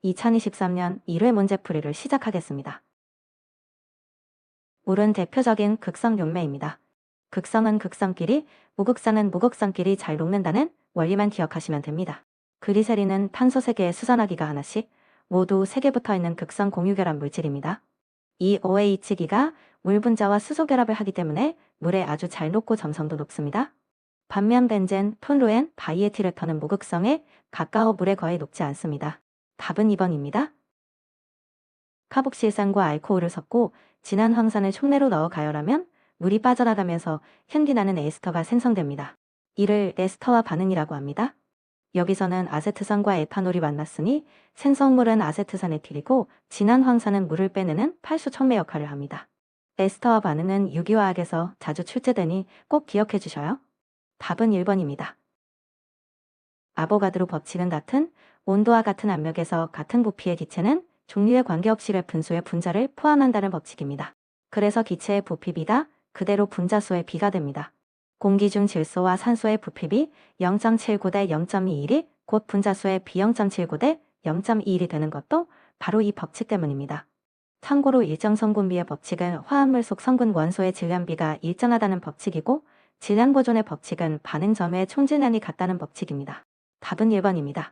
2023년 1회 문제풀이를 시작하겠습니다. 물은 대표적인 극성 용매입니다. 극성은 극성끼리, 무극성은 무극성끼리 잘 녹는다는 원리만 기억하시면 됩니다. 그리세린은 탄소 3개에 수산화기가 하나씩, 모두 3개 붙어있는 극성 공유결합 물질입니다. 이 OH기가 물 분자와 수소 결합을 하기 때문에 물에 아주 잘 녹고 점성도 높습니다. 반면 벤젠, 톨루엔, 바이에틸에터는 무극성에 가까워 물에 거의 녹지 않습니다. 답은 2번입니다. 카복실산과 알코올을 섞고 진한 황산을 촉매로 넣어 가열하면 물이 빠져나가면서 향기 나는 에스터가 생성됩니다. 이를 에스터화 반응이라고 합니다. 여기서는 아세트산과 에탄올이 만났으니 생성물은 아세트산 에틸이고 진한 황산은 물을 빼내는 팔수 촉매 역할을 합니다. 에스터화 반응은 유기화학에서 자주 출제되니 꼭 기억해 주셔요. 답은 1번입니다. 아보가드로 법칙은 같은 온도와 같은 압력에서 같은 부피의 기체는 종류에 관계없이 분수의 분자를 포함한다는 법칙입니다. 그래서 기체의 부피비가 그대로 분자수의 비가 됩니다. 공기 중 질소와 산소의 부피비 0.79 대 0.21이 곧 분자수의 비 0.79 대 0.21이 되는 것도 바로 이 법칙 때문입니다. 참고로 일정 성분비의 법칙은 화합물 속 성분 원소의 질량비가 일정하다는 법칙이고 질량 보존의 법칙은 반응 점의 총질량이 같다는 법칙입니다. 답은 1번입니다.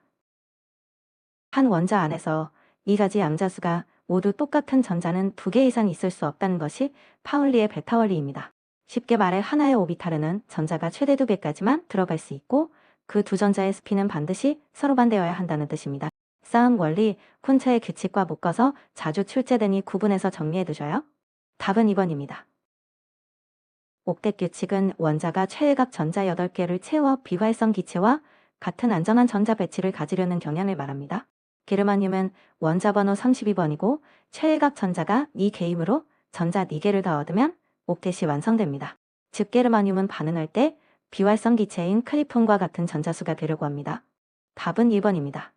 한 원자 안에서 2가지 양자수가 모두 똑같은 전자는 2개 이상 있을 수 없다는 것이 파울리의 베타 원리입니다. 쉽게 말해 하나의 오비탈에는 전자가 최대 2개까지만 들어갈 수 있고 그 두 전자의 스피는 반드시 서로 반대여야 한다는 뜻입니다. 싸움 원리, 콘체의 규칙과 묶어서 자주 출제되니 구분해서 정리해 두셔요. 답은 2번입니다. 옥텟 규칙은 원자가 최외각 전자 8개를 채워 비활성 기체와 같은 안전한 전자 배치를 가지려는 경향을 말합니다. 게르마늄은 원자 번호 32번이고 최외각 전자가 4개이므로 전자 4개를 더 얻으면 옥텟이 완성됩니다. 즉 게르마늄은 반응할 때 비활성 기체인 크리폰과 같은 전자수가 되려고 합니다. 답은 1번입니다.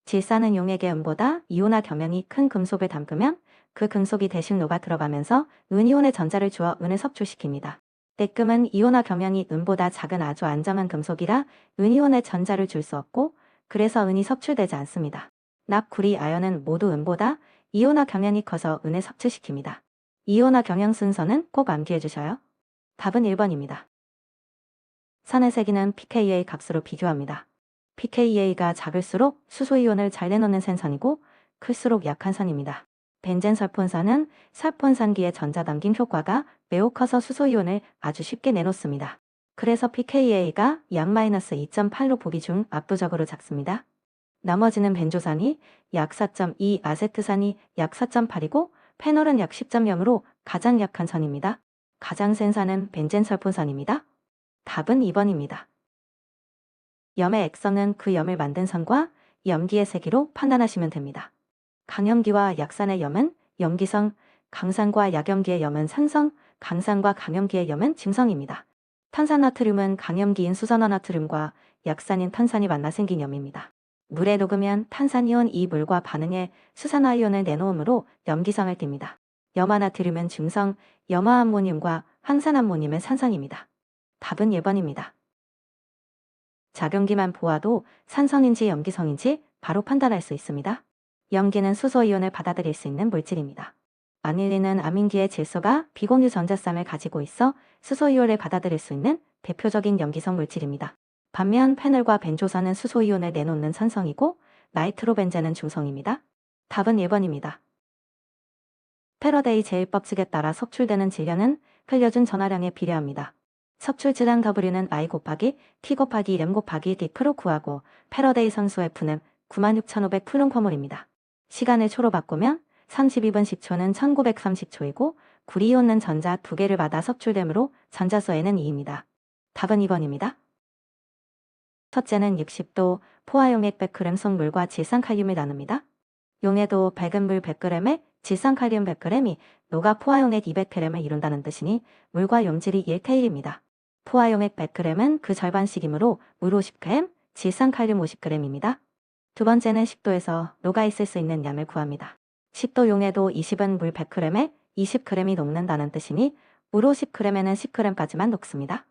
질산은 용액의 음보다 이온화 겸용이 큰 금속을 담그면 그 금속이 대신 녹아 들어가면서 은이온의 전자를 주어 은을 섭취시킵니다. 떼금은 이온화 겸용이 은보다 작은 아주 안정한 금속이라 은이온의 전자를 줄 수 없고 그래서 은이 섭출되지 않습니다. 납, 구리, 아연은 모두 은보다 이온화 경향이 커서 은을 섭취시킵니다. 이온화 경향 순서는 꼭 암기해 주셔요. 답은 1번입니다. 산의 세기는 pKa 값으로 비교합니다. pKa가 작을수록 수소이온을 잘 내놓는 센선이고 클수록 약한 선입니다. 벤젠설폰산은 설폰산기의 전자 담김 효과가 매우 커서 수소이온을 아주 쉽게 내놓습니다. 그래서 pKa가 약 -2.8로 보기 중 압도적으로 작습니다. 나머지는 벤조산이 약 4.2, 아세트산이 약 4.8이고 페놀은 약 10.0으로 가장 약한 선입니다. 가장 센 산은 벤젠설폰산입니다. 답은 2번입니다. 염의 액성은 그 염을 만든 선과 염기의 세기로 판단하시면 됩니다. 강염기와 약산의 염은 염기성, 강산과 약염기의 염은 산성, 강산과 강염기의 염은 짐성입니다. 탄산나트륨은 강염기인 수산화나트륨과 약산인 탄산이 만나 생긴 염입니다. 물에 녹으면 탄산이온 이 물과 반응해 수산화이온을 내놓으므로 염기성을 띱니다. 염화나트륨은 중성, 염화암모늄과 황산암모늄은 산성입니다. 답은 1번입니다. 작용기만 보아도 산성인지 염기성인지 바로 판단할 수 있습니다. 염기는 수소이온을 받아들일 수 있는 물질입니다. 아닐린은 아민기의 질소가 비공유 전자쌍을 가지고 있어 수소이온을 받아들일 수 있는 대표적인 염기성 물질입니다. 반면 페놀과 벤조산은 수소이온을 내놓는 산성이고 나이트로벤젠은 중성입니다. 답은 1번입니다. 패러데이 제1법칙에 따라 섭출되는 질량은 흘려준 전하량에 비례합니다. 섭출 질량 W는 I 곱하기 T 곱하기 M 곱하기 D프로 구하고 패러데이 선수 F는 96,500 풀룸퍼몰입니다. 시간을 초로 바꾸면 32분 10초는 1930초이고 구리이온은 전자 2개를 받아 섭출되므로 전자수에는 2입니다. 답은 2번입니다. 첫째는 60도 포화용액 100g 속 물과 질산칼륨을 나눕니다. 용해도 밝은 물 100g에 질산칼륨 100g이 녹아 포화용액 200g을 이룬다는 뜻이니 물과 용질이 1대1입니다. 포화용액 100g은 그 절반씩이므로 물 50g, 질산칼륨 50g입니다. 두 번째는 10도에서 녹아있을 수 있는 양을 구합니다. 10도 용해도 20은 물 100g에 20g이 녹는다는 뜻이니 물 50g에는 10g까지만 녹습니다.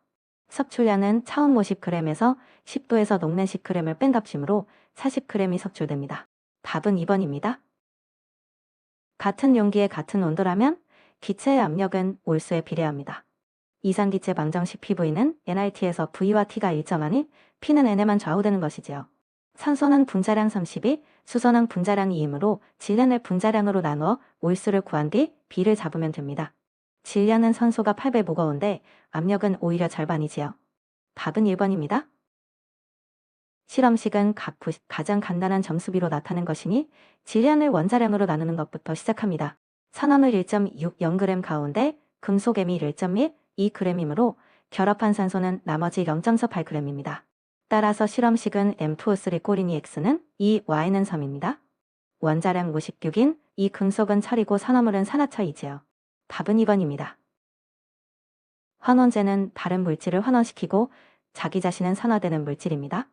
섭출량은 차음 50g에서 10도에서 녹는 10g을 뺀 값이므로 40g이 섭출됩니다. 답은 2번입니다. 같은 용기에 같은 온도라면 기체의 압력은 올수에 비례합니다. 이상기체 방정 시 PV는 NRT에서 V와 T가 일정하니 P는 N에만 좌우되는 것이지요. 산소는 분자량 32, 수소는 분자량 2이므로 질량을 분자량으로 나누어 올수를 구한 뒤 B를 잡으면 됩니다. 질량은 산소가 8배 무거운데 압력은 오히려 절반이지요. 답은 1번입니다. 실험식은 가장 간단한 점수비로 나타낸 것이니 질량을 원자량으로 나누는 것부터 시작합니다. 산화물 1.60g 가운데 금속 m 1.1, 2g이므로 결합한 산소는 나머지 0.48g입니다. 따라서 실험식은 M2O3 꼬리니 X는 2, Y는 3입니다. 원자량 56인 이 금속은 철이고 산화물은 산화철이지요. 답은 2번입니다. 환원제는 다른 물질을 환원시키고 자기 자신은 산화되는 물질입니다.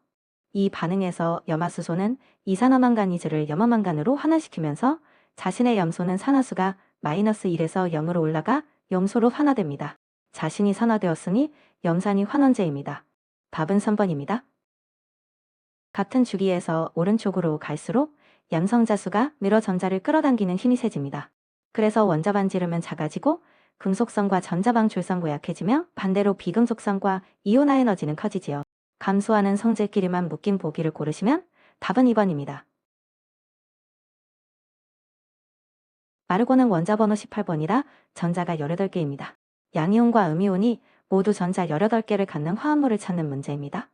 이 반응에서 염화수소는 이산화망가니즈를 염화망간으로 환원시키면서 자신의 염소는 산화수가 -1에서 0으로 올라가 염소로 환화됩니다. 자신이 산화되었으니 염산이 환원제입니다. 답은 3번입니다. 같은 주기에서 오른쪽으로 갈수록 양성자수가 미러 전자를 끌어당기는 힘이 세집니다. 그래서 원자반지름은 작아지고 금속성과 전자방출성고 약해지며 반대로 비금속성과 이온화 에너지는 커지지요. 감소하는 성질끼리만 묶인 보기를 고르시면 답은 2번입니다. 아르곤은 원자 번호 18번이라 전자가 18개입니다. 양이온과 음이온이 모두 전자 18개를 갖는 화합물을 찾는 문제입니다.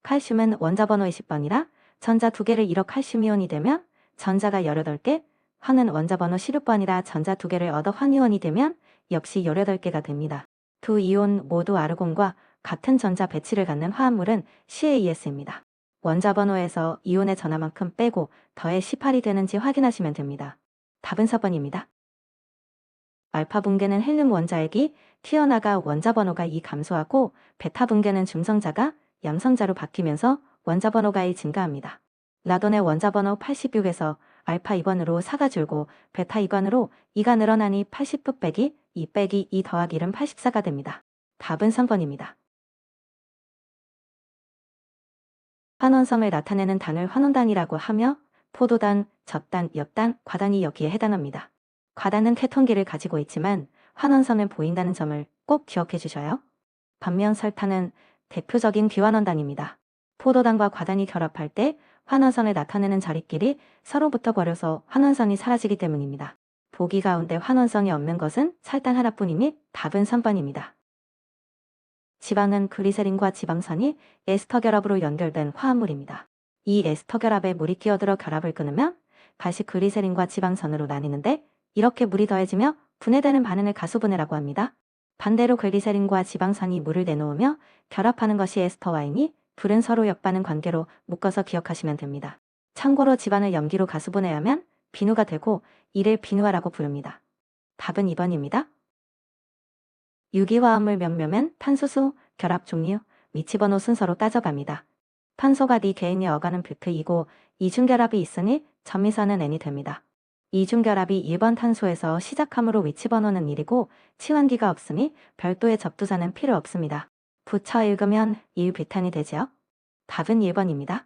칼슘은 원자 번호 20번이라 전자 2개를 잃어 칼슘이온이 되면 전자가 18개, 황은 원자 번호 16번이라 전자 2개를 얻어 황이온이 되면 역시 18개가 됩니다. 두 이온 모두 아르곤과 같은 전자 배치를 갖는 화합물은 CaES입니다. 원자 번호에서 이온의 전하만큼 빼고 더해 18이 되는지 확인하시면 됩니다. 답은 4번입니다. 알파 붕괴는 헬륨 원자액이 튀어나가 원자 번호가 2 감소하고 베타 붕괴는 중성자가 양성자로 바뀌면서 원자 번호가 1 증가합니다. 라돈의 원자 번호 86에서 알파 2번으로 4가 줄고 베타 2번으로 2가 늘어나니 80분 빼기 2 빼기 2 더하기 1은 84가 됩니다. 답은 3번입니다. 환원성을 나타내는 단을 환원단이라고 하며 포도단, 젖단, 엽단, 과단이 여기에 해당합니다. 과단은 케톤기를 가지고 있지만 환원성은 보인다는 점을 꼭 기억해 주셔요. 반면 설탕은 대표적인 비환원단입니다. 포도당과 과단이 결합할 때 환원성을 나타내는 자리끼리 서로 붙어버려서 환원성이 사라지기 때문입니다. 보기 가운데 환원성이 없는 것은 설탕 하나뿐이니 답은 3번입니다. 지방은 글리세린과 지방산이 에스터 결합으로 연결된 화합물입니다. 이 에스터 결합에 물이 끼어들어 결합을 끊으면 다시 글리세린과 지방산으로 나뉘는데 이렇게 물이 더해지며 분해되는 반응을 가수분해라고 합니다. 반대로 글리세린과 지방산이 물을 내놓으며 결합하는 것이 에스터 와인이 둘은 서로 역반응 관계로 묶어서 기억하시면 됩니다. 참고로 지방을 염기로 가수분해하면 비누가 되고 이를 비누화라고 부릅니다. 답은 2번입니다. 유기화합물 몇몇은 탄소수, 결합 종류, 위치번호 순서로 따져갑니다. 탄소가 네 개인이 어가는 뷰트이고 이중결합이 있으니 점미선은 N이 됩니다. 이중결합이 1번 탄소에서 시작하므로 위치번호는 1이고 치환기가 없으니 별도의 접두사는 필요 없습니다. 붙여 읽으면 1뷰탄이 되지요. 답은 1번입니다.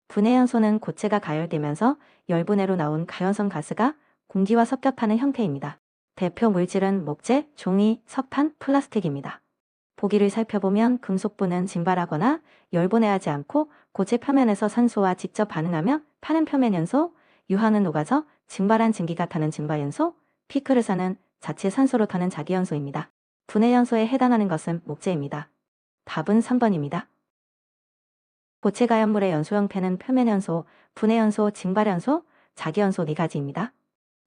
분해연소는 고체가 가열되면서 열분해로 나온 가연성 가스가 공기와 섞여 타는 형태입니다. 대표 물질은 목재, 종이, 석탄, 플라스틱입니다. 보기를 살펴보면 금속분은 증발하거나 열분해하지 않고 고체 표면에서 산소와 직접 반응하며 타는 표면연소, 유황은 녹아서 증발한 증기가 타는 증발연소, 피크르산은 자체 산소로 타는 자기연소입니다. 분해연소에 해당하는 것은 목재입니다. 답은 3번입니다. 고체 가연물의 연소 형태는 표면연소, 분해연소, 증발연소, 자기연소 4가지입니다.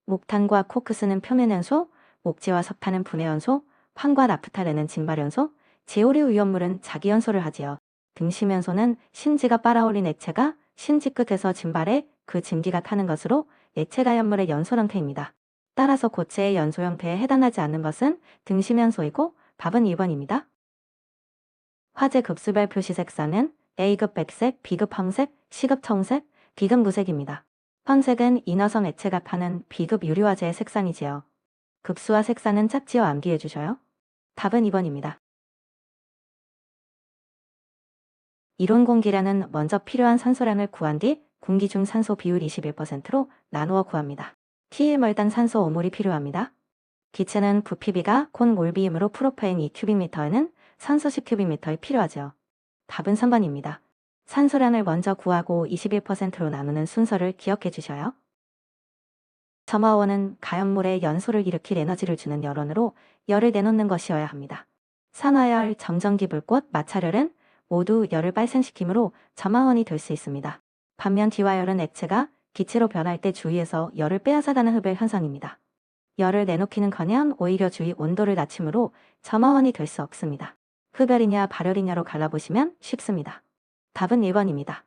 목탄과 코크스는 표면연소, 목재와 석탄은 분해연소, 황과 나프탈렌은 증발연소, 제오류 위험물은 자기연소를 하지요. 등심연소는 심지가 빨아올린 액체가 심지 끝에서 증발해 그 증기가 타는 것으로 액체 가연물의 연소 형태입니다. 따라서 고체의 연소 형태에 해당하지 않는 것은 등심연소이고 답은 2번입니다. 화재 급수별 표시 색상은 A급 백색, B급 황색, C급 청색, D급 무색입니다. 황색은 인화성 액체가 타는 B급 유리화재의 색상이지요. 급수와 색상은 짝지어 암기해 주셔요. 답은 2번입니다. 이론 공기량은 먼저 필요한 산소량을 구한 뒤 공기 중 산소 비율 21%로 나누어 구합니다. Tmol당 산소 5몰이 필요합니다. 기체는 부피비가 콘 몰비임으로 프로파인 2큐빅미터에는 산소 10큐빅미터이 필요하죠. 답은 3번입니다. 산소량을 먼저 구하고 21%로 나누는 순서를 기억해 주셔요. 점화원은 가연물에 연소를 일으킬 에너지를 주는 열원으로 열을 내놓는 것이어야 합니다. 산화열, 정전기, 불꽃, 마찰열은 모두 열을 발생시키므로 점화원이 될 수 있습니다. 반면 기화열은 액체가 기체로 변할 때 주위에서 열을 빼앗아가는 흡열 현상입니다. 열을 내놓기는커녕 오히려 주위 온도를 낮추므로 점화원이 될 수 없습니다. 흡열이냐 발열이냐로 갈라보시면 쉽습니다. 답은 1번입니다.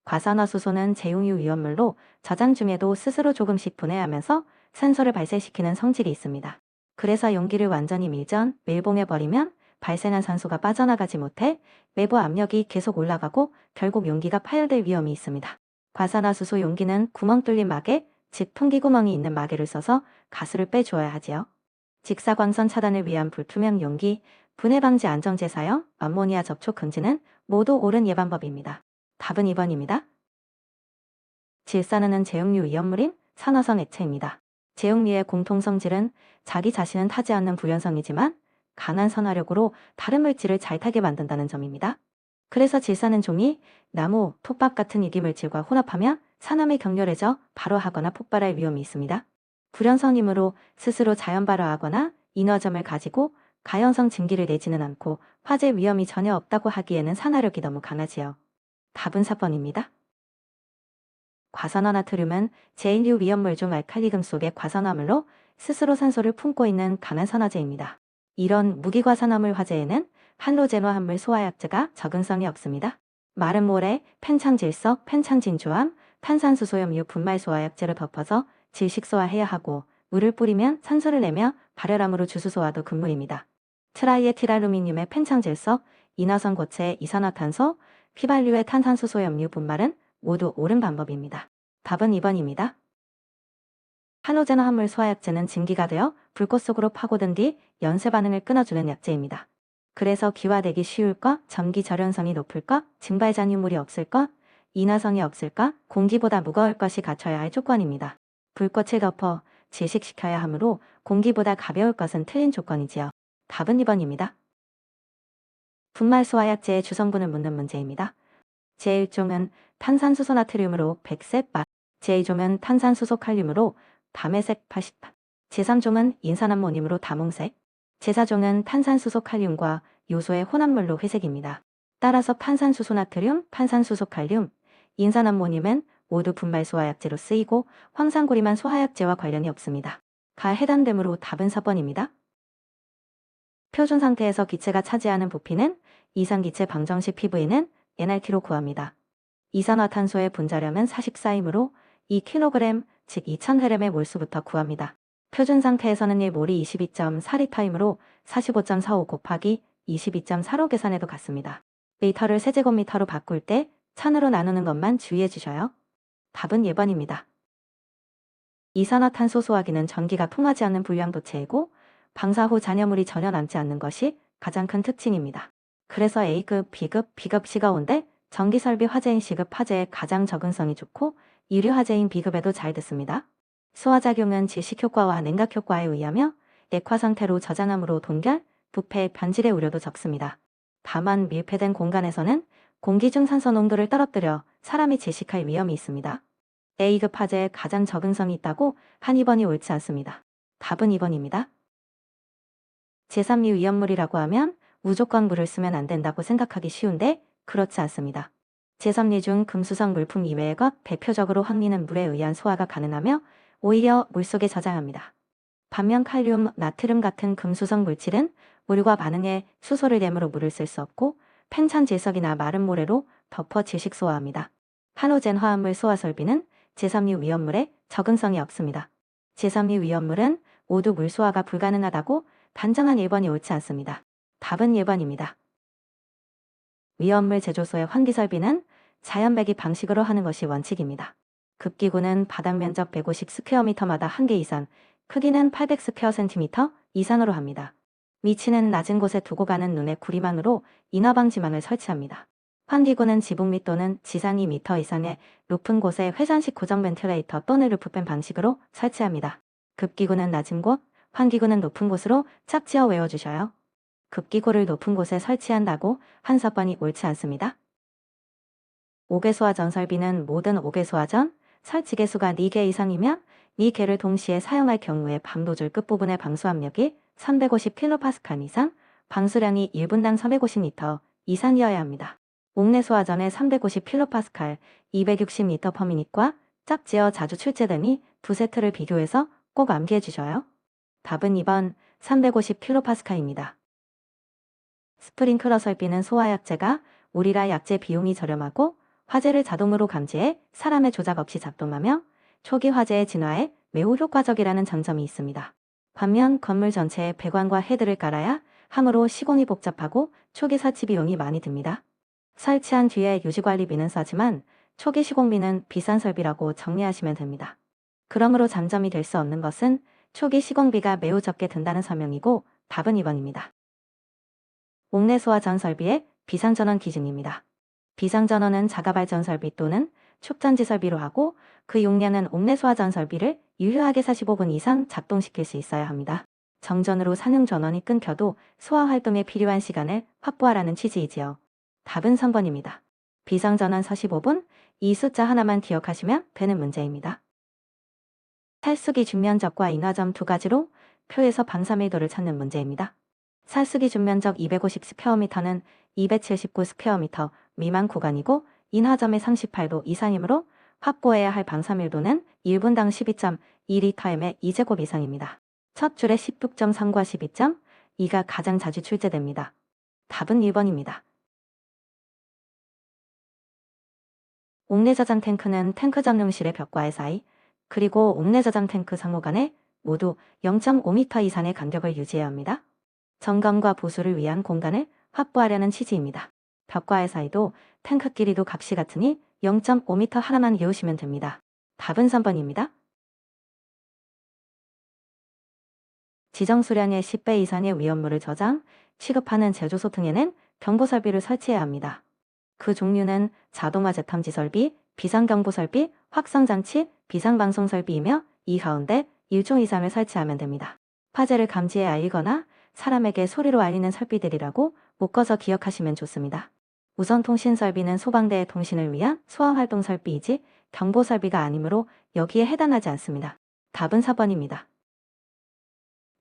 과산화수소는 제용유 위험물로 저장 중에도 스스로 조금씩 분해하면서 산소를 발생시키는 성질이 있습니다. 그래서 용기를 완전히 밀봉해버리면 발생한 산소가 빠져나가지 못해 외부 압력이 계속 올라가고 결국 용기가 파열될 위험이 있습니다. 과산화수소 용기는 구멍 뚫린 마개, 즉 풍기구멍이 있는 마개를 써서 가스를 빼주어야 하지요. 직사광선 차단을 위한 불투명 용기, 분해 방지 안정제 사용, 암모니아 접촉 금지는 모두 옳은 예방법입니다. 답은 2번입니다. 질산은 제용류 위험물인 산화성 액체입니다. 제용류의 공통성질은 자기 자신은 타지 않는 부연성이지만 강한 산화력으로 다른 물질을 잘 타게 만든다는 점입니다. 그래서 질산은 종이, 나무, 톱밥 같은 유기물질과 혼합하면 산화물이 격렬해져 발화하거나 폭발할 위험이 있습니다. 불연성이므로 스스로 자연 발화하거나 인화점을 가지고 가연성 증기를 내지는 않고 화재 위험이 전혀 없다고 하기에는 산화력이 너무 강하지요. 답은 4번입니다. 과산화나트륨은 제1류 위험물 중 알칼리금 속의 과산화물로 스스로 산소를 품고 있는 강한 산화제입니다. 이런 무기과산화물 화재에는 할로젠화 합물 소화약제가 적응성이 없습니다. 마른 모래, 펜창질석, 펜창진조암, 탄산수소염유 분말 소화약제를 덮어서 질식소화해야 하고 물을 뿌리면 산소를 내며 발열함으로 주수소화도 금물입니다. 트라이에틸알루미늄의 펜창질석, 인화성 고체의 이산화탄소, 휘발유의 탄산수소염유 분말은 모두 옳은 방법입니다. 답은 2번입니다. 할로젠화 합물 소화약제는 증기가 되어 불꽃 속으로 파고든 뒤 연쇄 반응을 끊어주는 약제입니다. 그래서 기화되기 쉬울까, 전기 절연성이 높을까, 증발 잔유물이 없을까, 인화성이 없을까, 공기보다 무거울 것이 갖춰야 할 조건입니다. 불꽃을 덮어 질식시켜야 하므로 공기보다 가벼울 것은 틀린 조건이지요. 답은 2번입니다. 분말 소화약제의 주성분을 묻는 문제입니다. 제1종은 탄산수소 나트륨으로 백색 맛, 제2종은 탄산수소 칼륨으로 담회색 80, 제3종은 인산암모늄으로 다몽색, 제4종은 탄산수소 칼륨과 요소의 혼합물로 회색입니다. 따라서 탄산수소 나트륨, 탄산수소 칼륨, 인산암모늄은 모두 분말 소화약제로 쓰이고 황산고리만 소화약제와 관련이 없습니다. 가 해당되므로 답은 4번입니다. 표준 상태에서 기체가 차지하는 부피는 이산기체 방정식 PV는 NRT로 구합니다. 이산화탄소의 분자량은 44이므로 2kg, 즉 2000g의 몰수부터 구합니다. 표준 상태에서는 1몰이 22.4리터이므로 45.45 곱하기 22.45 계산해도 같습니다. 리터를 세제곱미터로 바꿀 때 1000으로 나누는 것만 주의해 주셔요. 답은 1번입니다. 이산화탄소 소화기는 전기가 통하지 않는 불량도체이고 방사 후 잔여물이 전혀 남지 않는 것이 가장 큰 특징입니다. 그래서 A급, B급, C가온데 전기설비 화재인 C급 화재에 가장 적응성이 좋고 유류 화재인 B급에도 잘 듣습니다. 소화작용은 질식효과와 냉각효과에 의하며 액화 상태로 저장함으로 동결, 부패, 변질의 우려도 적습니다. 다만 밀폐된 공간에서는 공기 중 산소 농도를 떨어뜨려 사람이 질식할 위험이 있습니다. A급 화재에 가장 적응성이 있다고 한 2번이 옳지 않습니다. 답은 2번입니다. 제3류 위험물이라고 하면 무조건 물을 쓰면 안 된다고 생각하기 쉬운데 그렇지 않습니다. 제3류 중 금수성 물품 이외의 것 대표적으로 황리는 물에 의한 소화가 가능하며 오히려 물속에 저장합니다. 반면 칼륨, 나트륨 같은 금수성 물질은 물과 반응해 수소를 내므로 물을 쓸 수 없고 팽창질석이나 마른 모래로 덮어 질식 소화합니다. 할로젠 화합물 소화 설비는 제3류 위험물에 적응성이 없습니다. 제3류 위험물은 모두 물 소화가 불가능하다고 단정한 1번이 옳지 않습니다. 답은 1번입니다. 위험물 제조소의 환기설비는 자연배기 방식으로 하는 것이 원칙입니다. 급기구는 바닥 면적 150 스퀘어미터마다 1개 이상, 크기는 800 스퀘어 센티미터 이상으로 합니다. 위치는 낮은 곳에 두고 가는 눈의 구리망으로 인화방지망을 설치합니다. 환기구는 지붕 밑 또는 지상 2m 이상의 높은 곳에 회전식 고정 벤틸레이터 또는 루프팬 방식으로 설치합니다. 급기구는 낮은 곳, 환기구는 높은 곳으로 짝지어 외워주셔요. 급기구를 높은 곳에 설치한다고 한사번이 옳지 않습니다. 5개 소화전 설비는 모든 5개 소화전, 설치 개수가 4개 이상이면 4개를 동시에 사용할 경우에 방도줄 끝부분의 방수압력이 350kPa 이상, 방수량이 1분당 450L 이상이어야 합니다. 옥내 소화전의 350kPa, 260L/min과 짝지어 자주 출제되니 두 세트를 비교해서 꼭 암기해 주셔요. 답은 2번 350kPa입니다. 스프링클러 설비는 소화약제가 우리라 약제 비용이 저렴하고 화재를 자동으로 감지해 사람의 조작 없이 작동하며 초기 화재의 진화에 매우 효과적이라는 장점이 있습니다. 반면 건물 전체에 배관과 헤드를 깔아야 하므로 시공이 복잡하고 초기 설치 비용이 많이 듭니다. 설치한 뒤에 유지관리비는 싸지만 초기 시공비는 비싼 설비라고 정리하시면 됩니다. 그러므로 장점이 될 수 없는 것은 초기 시공비가 매우 적게 든다는 설명이고 답은 2번입니다. 옥내 소화전 설비의 비상전원 기준입니다. 비상전원은 자가발전 설비 또는 축전지 설비로 하고 그 용량은 옥내 소화전 설비를 유효하게 45분 이상 작동시킬 수 있어야 합니다. 정전으로 산용 전원이 끊겨도 소화 활동에 필요한 시간을 확보하라는 취지이지요. 답은 3번입니다. 비상전원 45분, 이 숫자 하나만 기억하시면 되는 문제입니다. 살수기 준면적과 인화점 두 가지로 표에서 방사밀도를 찾는 문제입니다. 살수기 준면적 250 스퀘어미터는 279 스퀘어미터 미만 구간이고 인하점의 38도 이상이므로 확보해야 할 방사밀도는 1분당 12.2리터m의 2제곱 이상입니다. 첫 줄에 16.3과 12.2가 가장 자주 출제됩니다. 답은 1번입니다. 옥내 저장 탱크는 탱크 전용실의 벽과의 사이, 그리고 옥내 저장 탱크 상호 간에 모두 0.5m 이상의 간격을 유지해야 합니다. 점검과 보수를 위한 공간을 확보하려는 취지입니다. 벽과의 사이도 탱크 길이도 값이 같으니 0.5m 하나만 외우시면 됩니다. 답은 3번입니다. 지정 수량의 10배 이상의 위험물을 저장, 취급하는 제조소 등에는 경보설비를 설치해야 합니다. 그 종류는 자동화재 탐지 설비, 비상경보 설비, 확성장치, 비상방송 설비이며 이 가운데 1종 이상을 설치하면 됩니다. 화재를 감지해 알리거나 사람에게 소리로 알리는 설비들이라고 묶어서 기억하시면 좋습니다. 우선 통신 설비는 소방대의 통신을 위한 소화활동 설비이지 경보 설비가 아니므로 여기에 해당하지 않습니다. 답은 4번입니다.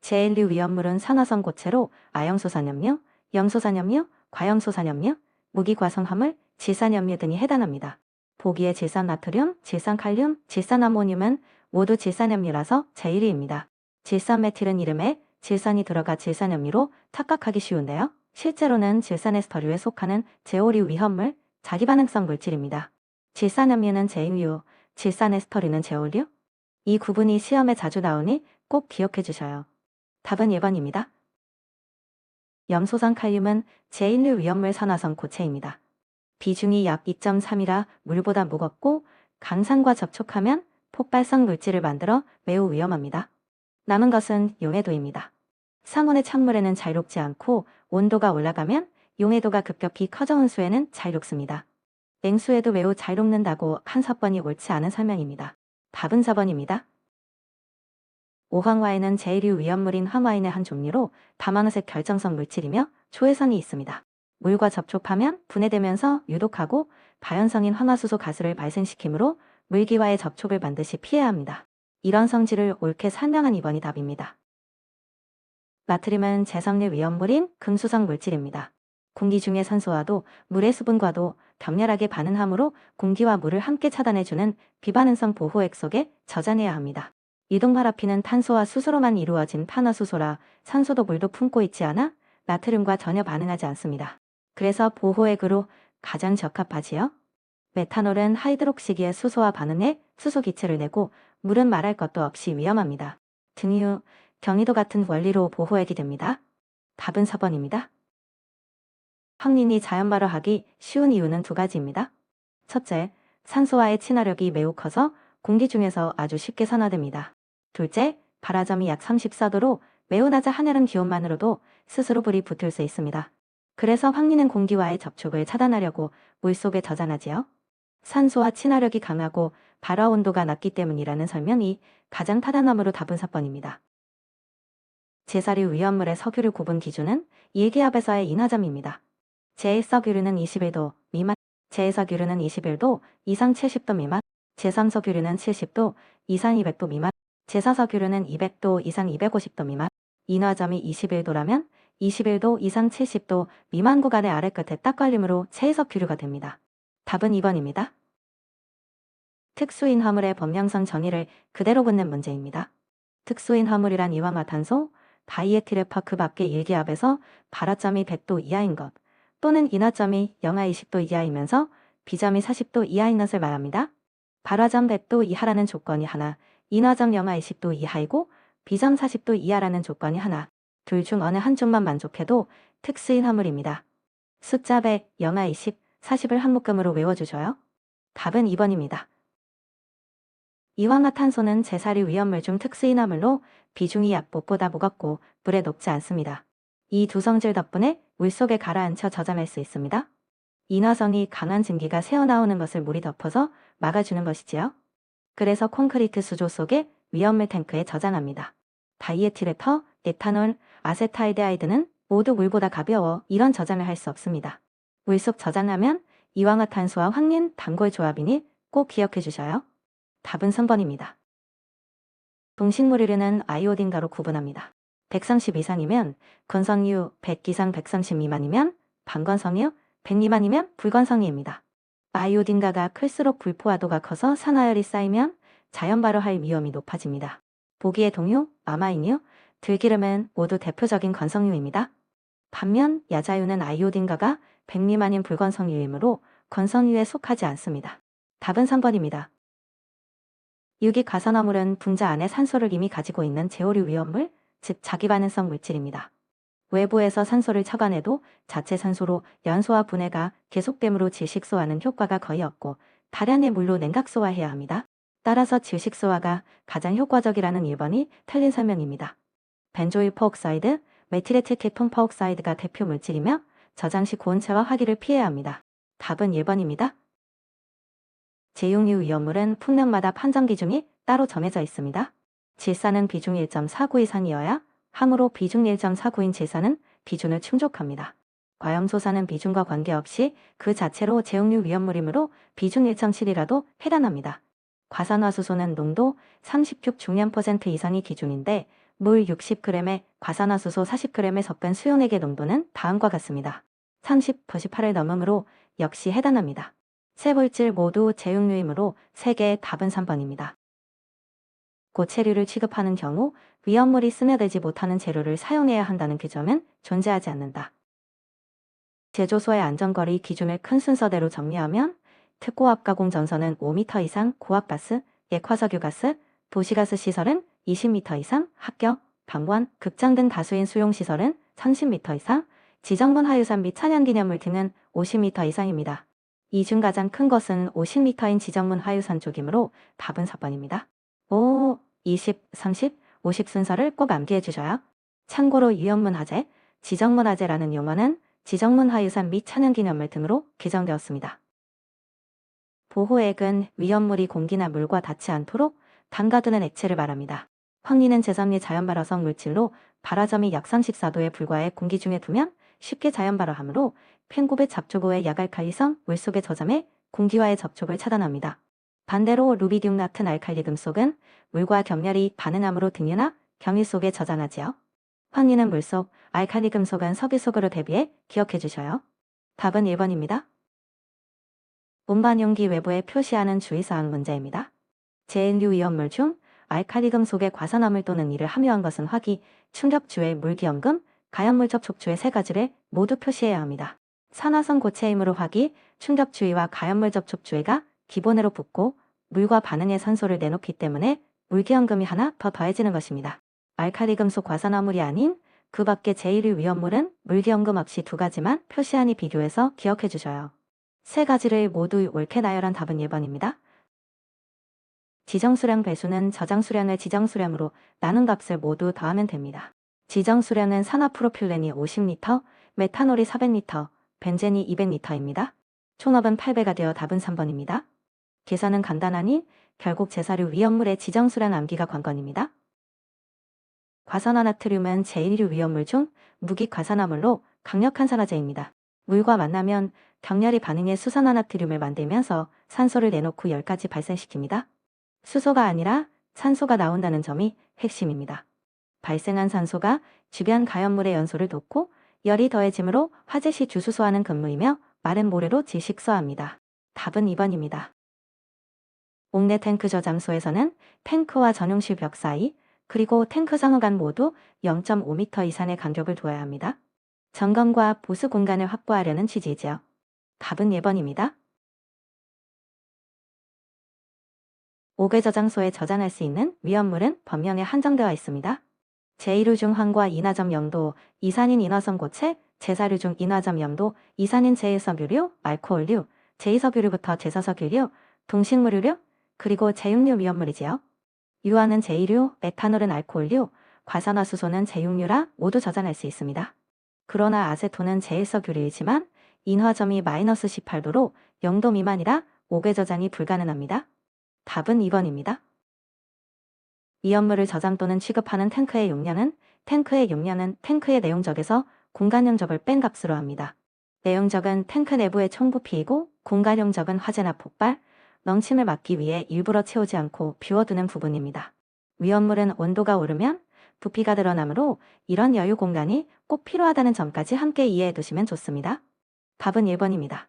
제1류 위험물은 산화성 고체로 아형소산염류, 염소산염류, 과염소산염류, 무기과성화물, 질산염류 등이 해당합니다. 보기에 질산나트륨, 질산칼륨, 질산아모늄은 모두 질산염류라서 제1위입니다. 질산메틸은 이름에 질산이 들어가 질산염류로 착각하기 쉬운데요. 실제로는 질산에스터류에 속하는 제5류 위험물, 자기반응성 물질입니다. 질산염류는 제2류, 질산에스터류는 제5류? 이 구분이 시험에 자주 나오니 꼭 기억해 주셔요. 답은 1번입니다. 염소산칼륨은 제1류 위험물 산화성 고체입니다. 비중이 약 2.3이라 물보다 무겁고 강산과 접촉하면 폭발성 물질을 만들어 매우 위험합니다. 남은 것은 용해도입니다. 상온의 찬물에는 잘 녹지 않고 온도가 올라가면 용해도가 급격히 커져온 수에는 잘 녹습니다. 냉수에도 매우 잘 녹는다고 한사번이 옳지 않은 설명입니다. 답은 4번입니다. 오황화에는 제1류 위험물인 황화인의 한 종류로 다만화색 결정성 물질이며 조해성이 있습니다. 물과 접촉하면 분해되면서 유독하고 발연성인 황화수소 가스를 발생시키므로 물기와의 접촉을 반드시 피해야 합니다. 이런 성질을 옳게 설명한 2번이 답입니다. 나트륨은 재성류 위험물인 금수성 물질입니다. 공기 중의 산소와도 물의 수분과도 격렬하게 반응하므로 공기와 물을 함께 차단해주는 비반응성 보호액 속에 저장해야 합니다. 이동파라핀은 탄소와 수소로만 이루어진 탄화수소라 산소도 물도 품고 있지 않아 나트륨과 전혀 반응하지 않습니다. 그래서 보호액으로 가장 적합하지요. 메탄올은 하이드록시기의 수소와 반응해 수소 기체를 내고 물은 말할 것도 없이 위험합니다. 등유, 경이도 같은 원리로 보호액이 됩니다. 답은 4번입니다. 황린이 자연 발화하기 쉬운 이유는 두 가지입니다. 첫째, 산소와의 친화력이 매우 커서 공기 중에서 아주 쉽게 산화됩니다. 둘째, 발화점이 약 34도로 매우 낮은 하늘은 기온만으로도 스스로 불이 붙을 수 있습니다. 그래서 황리는 공기와의 접촉을 차단하려고 물속에 저장하지요. 산소와 친화력이 강하고 발화 온도가 낮기 때문이라는 설명이 가장 타당함으로 답은 4번입니다. 제사류 위험물의 석유를 굽은 기준은 일기압에서의 인화점입니다. 제1석유류는 21도 미만, 제2석유류는 21도 이상 70도 미만, 제3석유류는 70도 이상 200도 미만, 제4석유류는 200도 이상 250도 미만, 인화점이 21도라면 21도 이상 70도 미만 구간의 아래끝에 딱 걸림으로 제1석유류가 됩니다. 답은 2번입니다. 특수인 화물의 범용성 정의를 그대로 묻는 문제입니다. 특수인 화물이란 이산화탄소, 다이에틸에파 그 밖의 일기압에서 발화점이 100도 이하인 것 또는 인화점이 영하 20도 이하이면서 비점이 40도 이하인 것을 말합니다. 발화점 100도 이하라는 조건이 하나, 인화점 영하 20도 이하이고 비점 40도 이하라는 조건이 하나, 둘 중 어느 한쪽만 만족해도 특수인 화물입니다. 숫자 100, 영하 20, 40을 한 묶음으로 외워주셔요. 답은 2번입니다. 이산화탄소는 제사류 위험물 중 특수인 화물로 비중이 약보보다 무겁고 물에 녹지 않습니다. 이 두 성질 덕분에 물속에 가라앉혀 저장할 수 있습니다. 인화성이 강한 증기가 새어나오는 것을 물이 덮어서 막아주는 것이지요. 그래서 콘크리트 수조 속에 위험물 탱크에 저장합니다. 다이에틸에터, 에탄올, 아세타이드하이드는 모두 물보다 가벼워 이런 저장을 할 수 없습니다. 물속 저장하면 이산화탄소와 황린, 단골 조합이니 꼭 기억해 주셔요. 답은 3번입니다. 동식물유류는 아이오딘가로 구분합니다. 130 이상이면 건성유, 100 이상 130 미만이면 반건성유, 100 미만이면 불건성유입니다. 아이오딘가가 클수록 불포화도가 커서 산화열이 쌓이면 자연 발효할 위험이 높아집니다. 보기의 동유, 아마인유, 들기름은 모두 대표적인 건성유입니다. 반면 야자유는 아이오딘가가 100 미만인 불건성유이므로 건성유에 속하지 않습니다. 답은 3번입니다. 유기가산화물은 분자 안에 산소를 이미 가지고 있는 제오류 위험물, 즉 자기반응성 물질입니다. 외부에서 산소를 차관해도 자체 산소로 연소와 분해가 계속되므로 질식소화는 효과가 거의 없고 다량의 물로 냉각소화해야 합니다. 따라서 질식소화가 가장 효과적이라는 1번이 틀린 설명입니다. 벤조일 퍼옥사이드, 메틸에틸케톤 퍼옥사이드가 대표 물질이며 저장 시 고온체와 화기를 피해야 합니다. 답은 1번입니다. 제육류 위험물은 풍력마다 판정 기준이 따로 정해져 있습니다. 질산은 비중 1.49 이상이어야 하므로 비중 1.49인 질산은 기준을 충족합니다. 과염소사는 비중과 관계없이 그 자체로 제육류 위험물이므로 비중 1.7이라도 해당합니다. 과산화수소는 농도 36 중량 % 이상이 기준인데 물 60g에 과산화수소 40g에 섞은 수용액의 농도는 다음과 같습니다. 30-8을 넘으므로 역시 해당합니다. 세 물질 모두 제육류이므로 3개의 답은 3번입니다. 고체류를 취급하는 경우 위험물이 스며들지 못하는 재료를 사용해야 한다는 규정은 존재하지 않는다. 제조소의 안전거리 기준을 큰 순서대로 정리하면 특고압 가공 전선은 5m 이상 고압가스, 액화석유가스, 도시가스 시설은 20m 이상, 학교, 병원, 극장 등 다수인 수용시설은 30m 이상, 지정분 하유산 및 찬양기념물 등은 50m 이상입니다. 이 중 가장 큰 것은 50m인 지정문 하유산 쪽이므로 답은 4번입니다. 5, 20, 30, 50 순서를 꼭 암기해 주셔요. 참고로 위험문화재, 지정문화재라는 용어는 지정문 하유산 및 찬양기념물 등으로 규정되었습니다. 보호액은 위험물이 공기나 물과 닿지 않도록 담가두는 액체를 말합니다. 황리는 제3리 자연발화성 물질로 발화점이 약 34도에 불과해 공기 중에 두면 쉽게 자연발화하므로 펜곱의 접촉 후에 약알칼리성 물속에 저장해 공기와의 접촉을 차단합니다. 반대로 루비듐 같은 알칼리 금속은 물과 격렬히 반응하므로 등유나 경유 속에 저장하지요. 황리는 물속, 알칼리 금속은 석유 속으로 대비해 기억해 주셔요. 답은 1번입니다. 운반 용기 외부에 표시하는 주의사항 문제입니다. 제일류 위험물 중 알칼리 금속의 과산화물 또는 이를 함유한 것은 화기, 충격주의, 물기염금, 가연물 접촉주의 3가지를 모두 표시해야 합니다. 산화성 고체이므로 화기, 충격주의와 가연물 접촉주의가 기본으로 붙고 물과 반응해 산소를 내놓기 때문에 물기염금이 하나 더 더해지는 것입니다. 알칼리 금속 과산화물이 아닌 그 밖의 제1류 위험물은 물기염금 없이 2가지만 표시하니 비교해서 기억해 주셔요. 3가지를 모두 옳게 나열한 답은 1번입니다. 지정수량 배수는 저장수량을 지정수량으로 나눈 값을 모두 더하면 됩니다. 지정수량은 산화프로필렌이 50L, 메탄올이 400리터, 벤젠이 200리터입니다. 총합은 8배가 되어 답은 3번입니다. 계산은 간단하니 결국 제사류 위험물의 지정수량 암기가 관건입니다. 과산화나트륨은 제1류 위험물 중 무기과산화물로 강력한 산화제입니다. 물과 만나면 격렬히 반응해 수산화나트륨을 만들면서 산소를 내놓고 열까지 발생시킵니다. 수소가 아니라 산소가 나온다는 점이 핵심입니다. 발생한 산소가 주변 가연물의 연소를 돕고 열이 더해지므로 화재 시 주수소하는 근무이며 마른 모래로 질식소합니다. 답은 2번입니다. 옥내 탱크 저장소에서는 탱크와 전용실 벽 사이 그리고 탱크 상호 간 모두 0.5m 이상의 간격을 두어야 합니다. 점검과 보수 공간을 확보하려는 취지이지요. 답은 1번입니다. 옥외 저장소에 저장할 수 있는 위험물은 법령에 한정되어 있습니다. 제1류 중 황과 인화점 영도, 이산인 인화성 고체, 제4류 중 인화점 영도, 이산인 제1석유류, 알코올류, 제2석유류부터 제4석유류, 동식물유류, 그리고 제6류 위험물이지요. 유화는 제1류, 메탄올은 알코올류, 과산화수소는 제6류라 모두 저장할 수 있습니다. 그러나 아세톤은 제1석유류이지만 인화점이 마이너스 18도로 0도 미만이라 옥외 저장이 불가능합니다. 답은 2번입니다. 위험물을 저장 또는 취급하는 탱크의 용량은 탱크의 내용적에서 공간 용적을 뺀 값으로 합니다. 내용적은 탱크 내부의 총 부피이고 공간 용적은 화재나 폭발, 넘침을 막기 위해 일부러 채우지 않고 비워두는 부분입니다. 위험물은 온도가 오르면 부피가 늘어나므로 이런 여유 공간이 꼭 필요하다는 점까지 함께 이해해 두시면 좋습니다. 답은 1번입니다.